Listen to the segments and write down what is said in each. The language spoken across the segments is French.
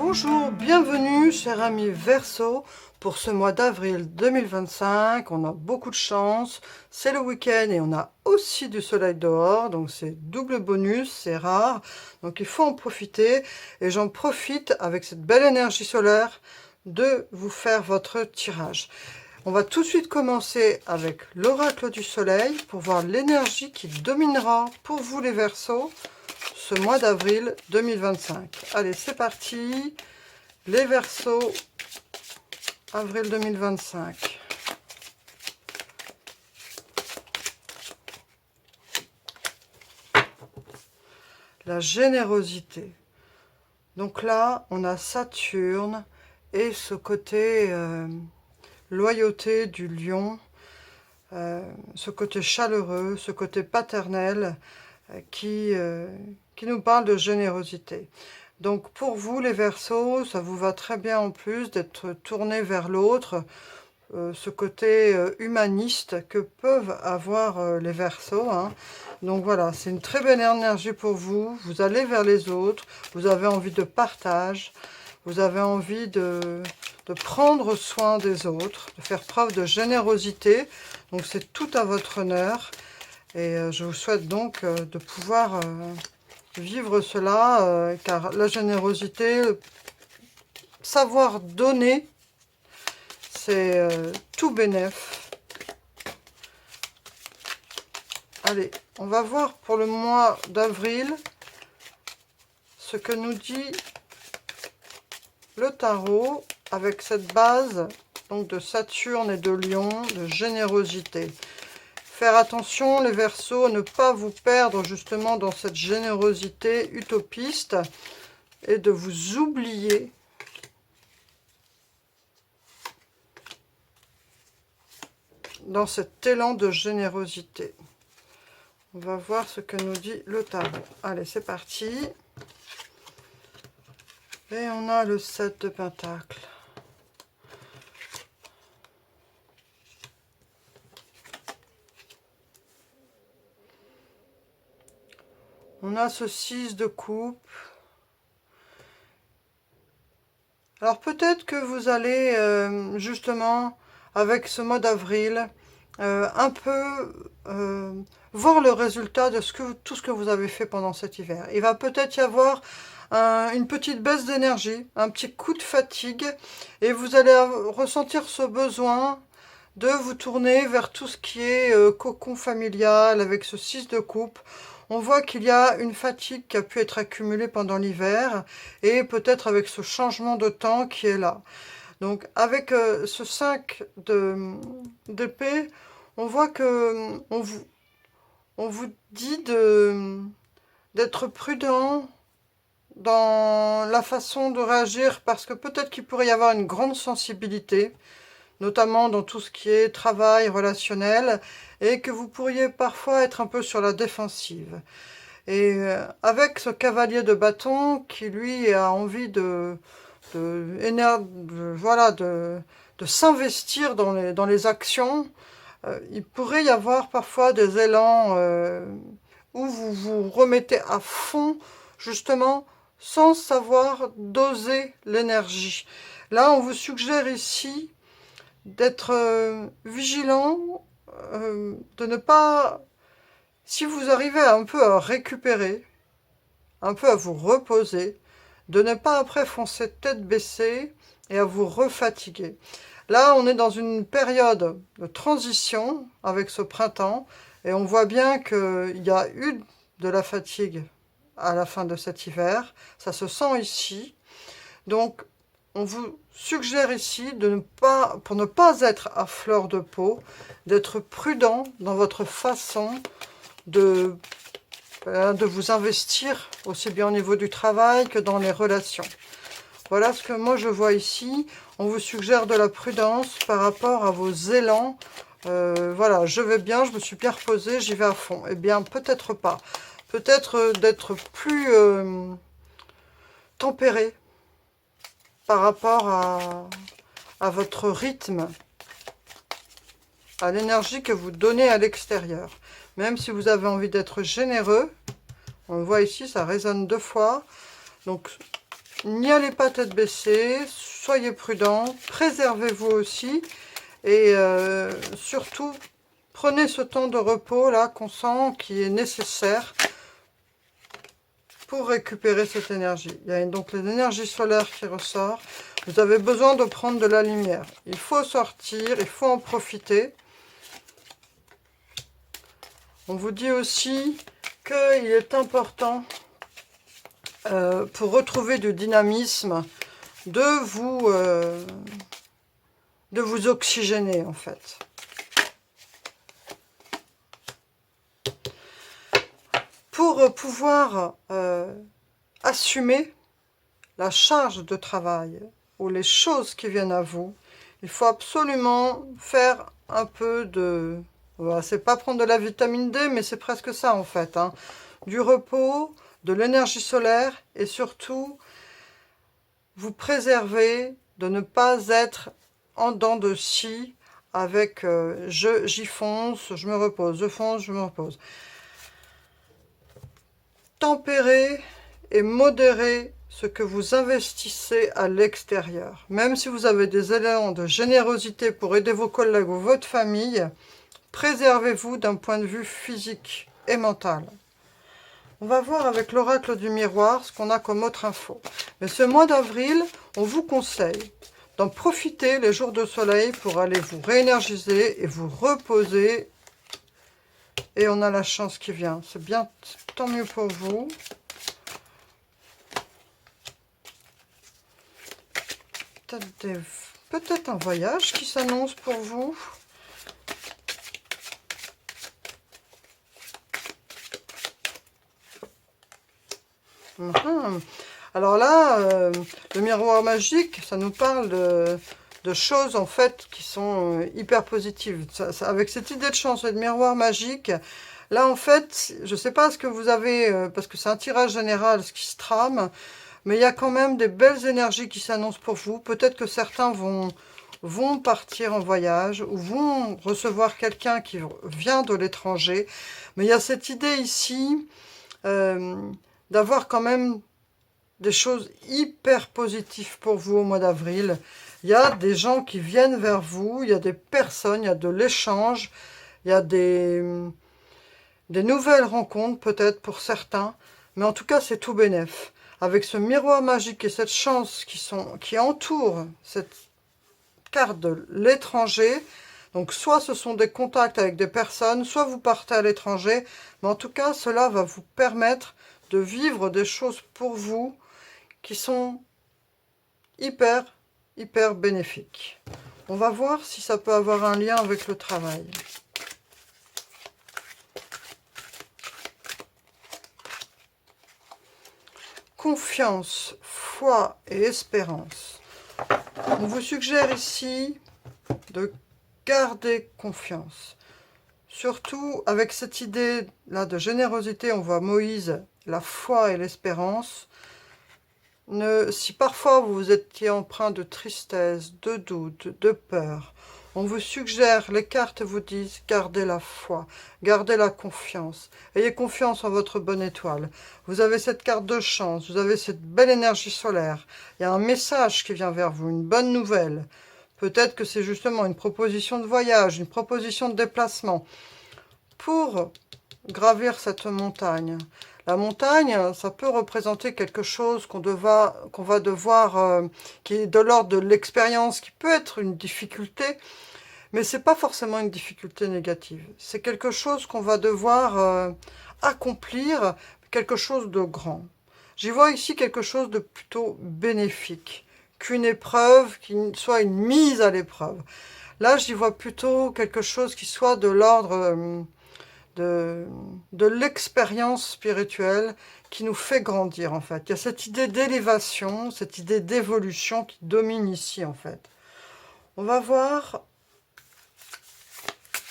Bonjour, bienvenue chers amis Verseau pour ce mois d'avril 2025. On a beaucoup de chance, c'est le week-end et on a aussi du soleil dehors, donc c'est double bonus, c'est rare, donc il faut en profiter. Et j'en profite avec cette belle énergie solaire de vous faire votre tirage. On va tout de suite commencer avec l'oracle du soleil pour voir l'énergie qui dominera pour vous les Verseaux ce mois d'avril 2025. Allez, c'est parti. Les Verseaux, avril 2025. La générosité. Donc là, on a Saturne et ce côté loyauté du lion, ce côté chaleureux, ce côté paternel qui nous parle de générosité. Donc pour vous les Verseaux, ça vous va très bien en plus d'être tourné vers l'autre, ce côté humaniste que peuvent avoir les Verseaux, hein. Donc voilà, c'est une très belle énergie pour vous, vous allez vers les autres, vous avez envie de partage, vous avez envie de prendre soin des autres, de faire preuve de générosité, donc c'est tout à votre honneur. Et je vous souhaite donc de pouvoir vivre cela, car la générosité, savoir donner, c'est tout bénef. Allez, on va voir pour le mois d'avril ce que nous dit le tarot avec cette base donc de Saturne et de Lion, de générosité. Faire attention les Verseaux, ne pas vous perdre justement dans cette générosité utopiste et de vous oublier dans cet élan de générosité. On va voir ce que nous dit le tarot. Allez, c'est parti. Et on a le 7 de Pentacles. On a ce 6 de coupe. Alors peut-être que vous allez justement, avec ce mois d'avril, un peu voir le résultat de tout ce que vous avez fait pendant cet hiver. Il va peut-être y avoir une petite baisse d'énergie, un petit coup de fatigue, et vous allez ressentir ce besoin de vous tourner vers tout ce qui est cocon familial avec ce 6 de coupe. On voit qu'il y a une fatigue qui a pu être accumulée pendant l'hiver et peut-être avec ce changement de temps qui est là. Donc avec ce 5 d'épée, on voit que on vous dit d'être prudent dans la façon de réagir parce que peut-être qu'il pourrait y avoir une grande sensibilité, notamment dans tout ce qui est travail relationnel, et que vous pourriez parfois être un peu sur la défensive. Et avec ce cavalier de bâton qui, lui, a envie de s'investir dans les actions, il pourrait y avoir parfois des élans où vous vous remettez à fond, justement, sans savoir doser l'énergie. Là, on vous suggère ici d'être vigilant, de ne pas, si vous arrivez un peu à récupérer, un peu à vous reposer, de ne pas après foncer tête baissée et à vous refatiguer. Là, on est dans une période de transition avec ce printemps et on voit bien qu'il y a eu de la fatigue à la fin de cet hiver. Ça se sent ici. Donc, on vous suggère ici, pour ne pas être à fleur de peau, d'être prudent dans votre façon de vous investir, aussi bien au niveau du travail que dans les relations. Voilà ce que moi je vois ici. On vous suggère de la prudence par rapport à vos élans. Voilà, je vais bien, je me suis bien reposée, j'y vais à fond. Eh bien, peut-être pas. Peut-être d'être plus tempéré par rapport à votre rythme, à l'énergie que vous donnez à l'extérieur. Même si vous avez envie d'être généreux, on voit ici, ça résonne 2 fois. Donc, n'y allez pas tête baissée, soyez prudents, préservez-vous aussi, et surtout, prenez ce temps de repos là qu'on sent qui est nécessaire pour récupérer cette énergie. Il y a donc l'énergie solaire qui ressort. Vous avez besoin de prendre de la lumière. Il faut sortir, il faut en profiter. On vous dit aussi qu'il est important, pour retrouver du dynamisme, de vous oxygéner en fait. Pour pouvoir assumer la charge de travail ou les choses qui viennent à vous, il faut absolument faire un peu de... Voilà, c'est pas prendre de la vitamine D, mais c'est presque ça en fait. Hein. Du repos, de l'énergie solaire et surtout vous préserver de ne pas être en dents de scie avec j'y fonce, je me repose, je fonce, je me repose. Tempérer et modérer ce que vous investissez à l'extérieur. Même si vous avez des éléments de générosité pour aider vos collègues ou votre famille, préservez-vous d'un point de vue physique et mental. On va voir avec l'oracle du miroir ce qu'on a comme autre info. Mais ce mois d'avril, on vous conseille d'en profiter les jours de soleil pour aller vous réénergiser et vous reposer. Et on a la chance qui vient. C'est bien, tant mieux pour vous. Peut-être un voyage qui s'annonce pour vous. Alors là, le miroir magique, ça nous parle de choses en fait qui sont hyper positives. Avec cette idée de chance et de miroir magique, là en fait, je ne sais pas ce que vous avez, parce que c'est un tirage général ce qui se trame, mais il y a quand même des belles énergies qui s'annoncent pour vous. Peut-être que certains vont partir en voyage ou vont recevoir quelqu'un qui vient de l'étranger. Mais il y a cette idée ici d'avoir quand même des choses hyper positives pour vous au mois d'avril. Il y a des gens qui viennent vers vous, il y a des personnes, il y a de l'échange, il y a des nouvelles rencontres peut-être pour certains, mais en tout cas c'est tout bénef. Avec ce miroir magique et cette chance qui entoure cette carte de l'étranger, donc soit ce sont des contacts avec des personnes, soit vous partez à l'étranger, mais en tout cas cela va vous permettre de vivre des choses pour vous qui sont hyper bénéfiques. On va voir si ça peut avoir un lien avec le travail. Confiance, foi et espérance. On vous suggère ici de garder confiance. Surtout avec cette idée-là de générosité, on voit Moïse, la foi et l'espérance. Si parfois vous étiez empreint de tristesse, de doute, de peur, on vous suggère, les cartes vous disent, gardez la foi, gardez la confiance, ayez confiance en votre bonne étoile. Vous avez cette carte de chance, vous avez cette belle énergie solaire, il y a un message qui vient vers vous, une bonne nouvelle. Peut-être que c'est justement une proposition de voyage, une proposition de déplacement pour gravir cette montagne. La montagne, ça peut représenter quelque chose qu'on va devoir, qui est de l'ordre de l'expérience, qui peut être une difficulté, mais c'est pas forcément une difficulté négative. C'est quelque chose qu'on va devoir accomplir, quelque chose de grand. J'y vois ici quelque chose de plutôt bénéfique, qu'une épreuve, qui soit une mise à l'épreuve. Là, j'y vois plutôt quelque chose qui soit de l'ordre de l'expérience spirituelle qui nous fait grandir en fait. Il y a cette idée d'élévation, cette idée d'évolution qui domine ici en fait. On va voir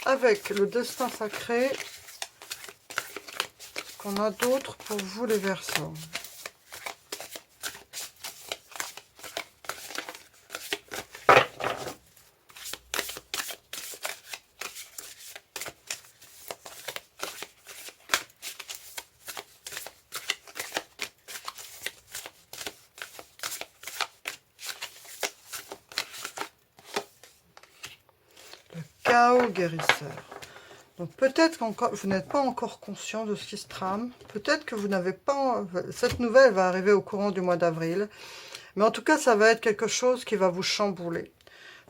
avec le destin sacré ce qu'on a d'autre pour vous les Verseaux. chaos guérisseur. Donc peut-être que vous n'êtes pas encore conscient de ce qui se trame. Peut-être que vous n'avez pas... Cette nouvelle va arriver au courant du mois d'avril. Mais en tout cas, ça va être quelque chose qui va vous chambouler.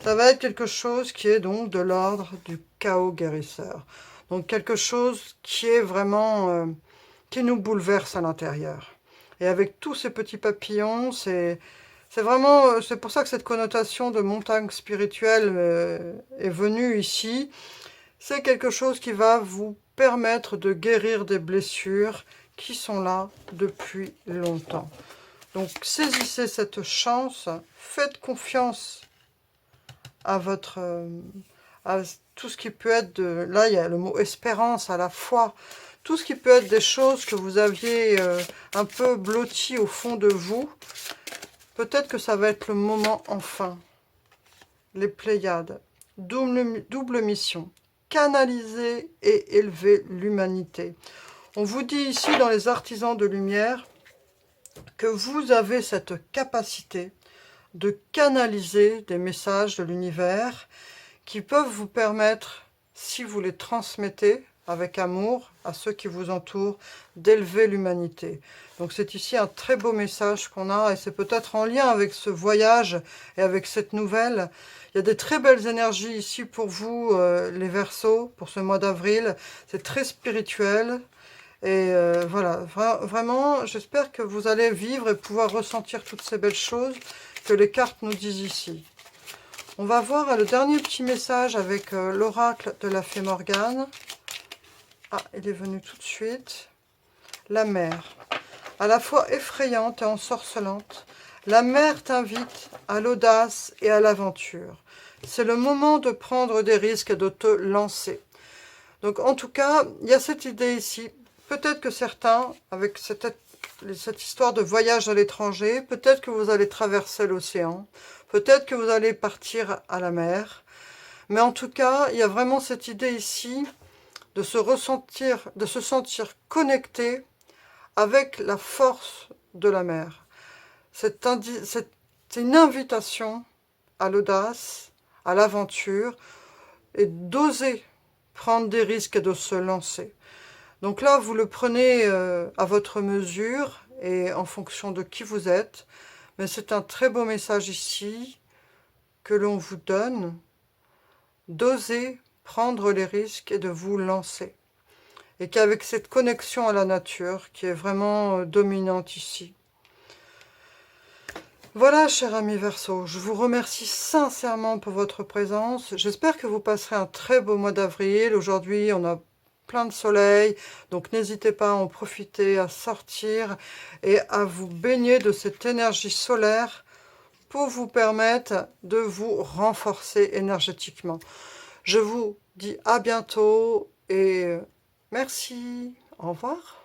Ça va être quelque chose qui est donc de l'ordre du chaos guérisseur. Donc quelque chose qui est vraiment... qui nous bouleverse à l'intérieur. Et avec tous ces petits papillons, c'est vraiment... C'est pour ça que cette connotation de montagne spirituelle est venue ici. C'est quelque chose qui va vous permettre de guérir des blessures qui sont là depuis longtemps. Donc, saisissez cette chance, faites confiance à à tout ce qui peut être de... Là, il y a le mot espérance, à la foi. Tout ce qui peut être des choses que vous aviez un peu blotties au fond de vous. Peut-être que ça va être le moment enfin. Les Pléiades. Double mission. Canaliser et élever l'humanité. On vous dit ici dans les artisans de lumière que vous avez cette capacité de canaliser des messages de l'univers qui peuvent vous permettre, si vous les transmettez avec amour à ceux qui vous entourent, d'élever l'humanité. Donc c'est ici un très beau message qu'on a, et c'est peut-être en lien avec ce voyage et avec cette nouvelle. Il y a des très belles énergies ici pour vous, les Verseaux, pour ce mois d'avril. C'est très spirituel. Et voilà, vraiment, j'espère que vous allez vivre et pouvoir ressentir toutes ces belles choses que les cartes nous disent ici. On va voir le dernier petit message avec l'oracle de la fée Morgane. Ah, il est venu tout de suite. La mer. À la fois effrayante et ensorcelante, la mer t'invite à l'audace et à l'aventure. C'est le moment de prendre des risques et de te lancer. Donc en tout cas, il y a cette idée ici. Peut-être que certains, avec cette histoire de voyage à l'étranger, peut-être que vous allez traverser l'océan, peut-être que vous allez partir à la mer. Mais en tout cas, il y a vraiment cette idée ici de se sentir connecté avec la force de la mer. C'est une invitation à l'audace, à l'aventure, et d'oser prendre des risques et de se lancer. Donc là, vous le prenez à votre mesure et en fonction de qui vous êtes. Mais c'est un très beau message ici que l'on vous donne, d'oser prendre les risques et de vous lancer. Et qu'avec cette connexion à la nature qui est vraiment dominante ici. Voilà, cher ami Verseau, je vous remercie sincèrement pour votre présence. J'espère que vous passerez un très beau mois d'avril. Aujourd'hui, on a plein de soleil, donc n'hésitez pas à en profiter, à sortir et à vous baigner de cette énergie solaire pour vous permettre de vous renforcer énergétiquement. Je vous dis à bientôt et merci. Au revoir.